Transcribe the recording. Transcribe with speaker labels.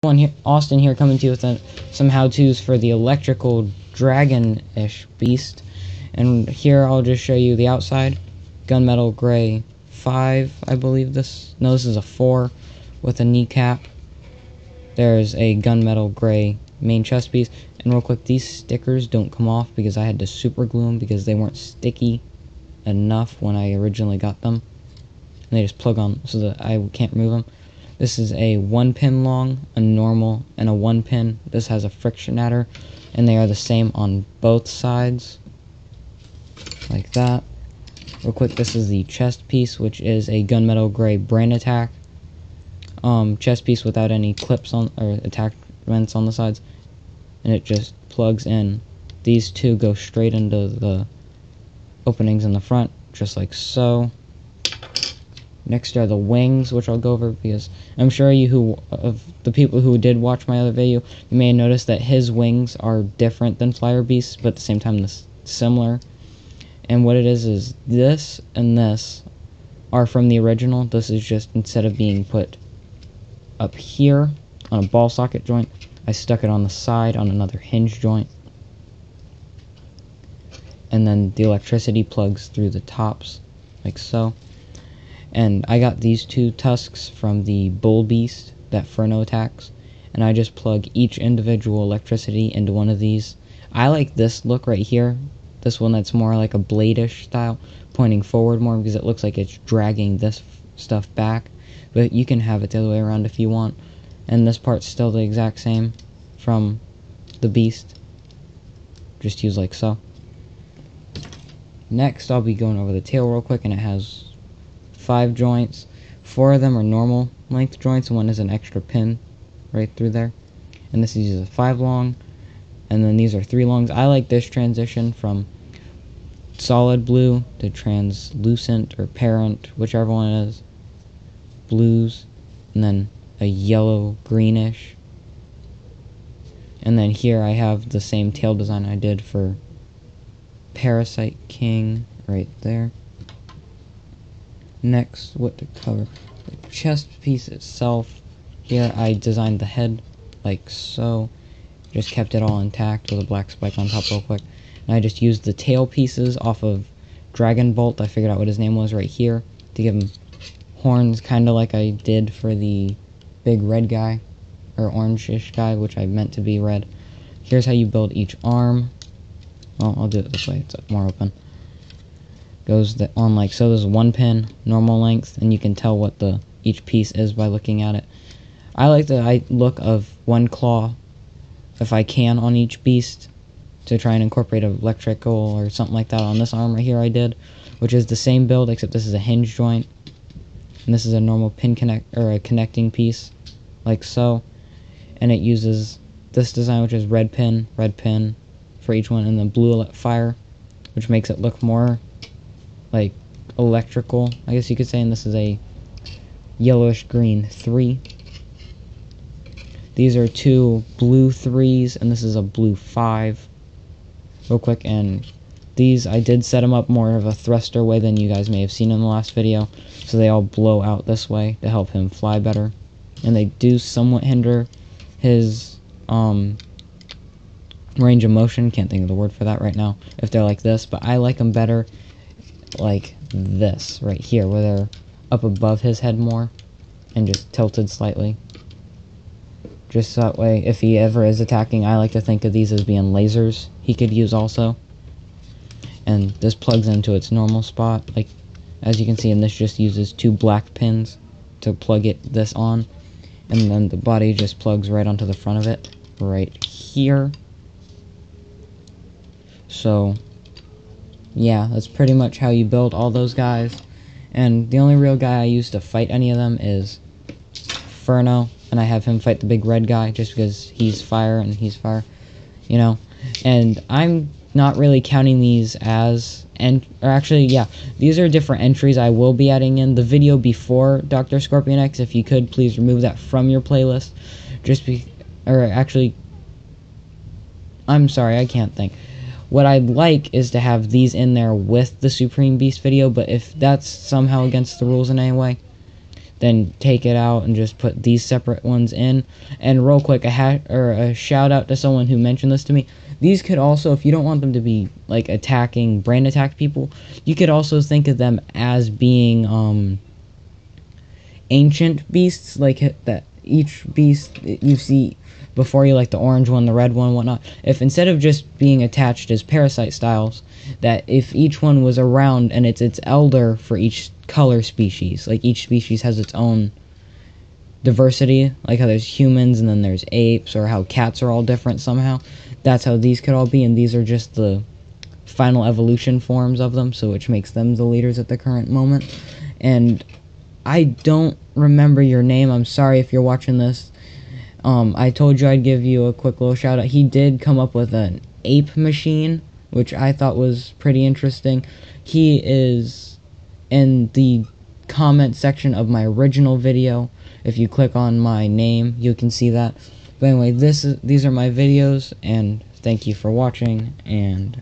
Speaker 1: Austin here, coming to you with some how-tos for the electrical dragon-ish beast. And here I'll just show you the outside. Gunmetal gray 5, I believe this. No, this is a 4 with a kneecap. There's a gunmetal gray main chest piece. And real quick, these stickers don't come off because I had to super glue them because they weren't sticky enough when I originally got them. And they just plug on so that I can't remove them. This is a 1 pin long, a normal, and a 1 pin. This has a friction adder, and they are the same on both sides, like that. Real quick, this is the chest piece, which is a gunmetal gray brain attack chest piece without any clips on or attachments on the sides, and it just plugs in. These two go straight into the openings in the front, just like so. Next are the wings, which I'll go over because I'm sure of the people who did watch my other video, you may notice that his wings are different than Flyer Beast's, but at the same time similar. And what it is this and this are from the original. This is just, instead of being put up here on a ball socket joint, I stuck it on the side on another hinge joint. And then the electricity plugs through the tops, like so. And I got these two tusks from the bull beast that Furno attacks, and I just plug each individual electricity into one of these. I like this look right here, this one that's more like a blade-ish style, pointing forward more because it looks like it's dragging this stuff back, but you can have it the other way around if you want. And this part's still the exact same from the beast, just used like so. Next I'll be going over the tail real quick, and it has 5 joints. 4 of them are normal length joints, and one is an extra pin right through there. And this is a 5 long, and then these are 3 longs. I like this transition from solid blue to translucent or parent, whichever one it is, blues, and then a yellow greenish. And then here I have the same tail design I did for Parasite King right there. Next, what to cover, the chest piece itself. Here I designed the head like so, just kept it all intact with a black spike on top real quick. And I just used the tail pieces off of Dragon Bolt. I figured out what his name was right here to give him horns, kind of like I did for the big red guy, or orange-ish guy, which I meant to be red. Here's how you build each arm. Well, I'll do it this way, it's more open. Goes on like so. There's 1 pin, normal length, and you can tell what each piece is by looking at it. I like the look of 1 claw, if I can, on each beast to try and incorporate electrical or something like that on this arm right here I did, which is the same build except this is a hinge joint, and this is a normal pin a connecting piece, like so. And it uses this design, which is red pin for each one, and then blue fire, which makes it look more like electrical, I guess you could say. And this is a yellowish green 3. These are 2 blue 3s, and this is a blue 5. Real quick, and these I did set them up more of a thruster way than you guys may have seen in the last video, so they all blow out this way to help him fly better. And they do somewhat hinder his range of motion. Can't think of the word for that right now if they're like this, but I like them better like this right here, where they're up above his head more and just tilted slightly, just that way if he ever is attacking. I like to think of these as being lasers he could use also. And this plugs into its normal spot, like as you can see, and this just uses 2 black pins to plug this on, and then the body just plugs right onto the front of it right here. So yeah, that's pretty much how you build all those guys. And the only real guy I use to fight any of them is Furno, and I have him fight the big red guy just because he's fire and he's fire, you know. And I'm not really counting these as, or actually, yeah, these are different entries I will be adding in. The video before Drscorpionx, if you could please remove that from your playlist, or actually, I'm sorry, I can't think. What I'd like is to have these in there with the Supreme Beast video, but if that's somehow against the rules in any way, then take it out and just put these separate ones in. And real quick, a shout out to someone who mentioned this to me. These could also, if you don't want them to be like attacking brain attack people, you could also think of them as being ancient beasts, like that each beast you see before you, like the orange one, the red one, whatnot. If instead of just being attached as parasite styles, that if each one was around and it's elder for each color species, like each species has its own diversity, like how there's humans and then there's apes, or how cats are all different somehow. That's how these could all be, and these are just the final evolution forms of them, so which makes them the leaders at the current moment. And I don't remember your name. I'm sorry if you're watching this. I told you I'd give you a quick little shout out. He did come up with an ape machine, which I thought was pretty interesting. He is in the comment section of my original video. If you click on my name, you can see that. But anyway, these are my videos, and thank you for watching, and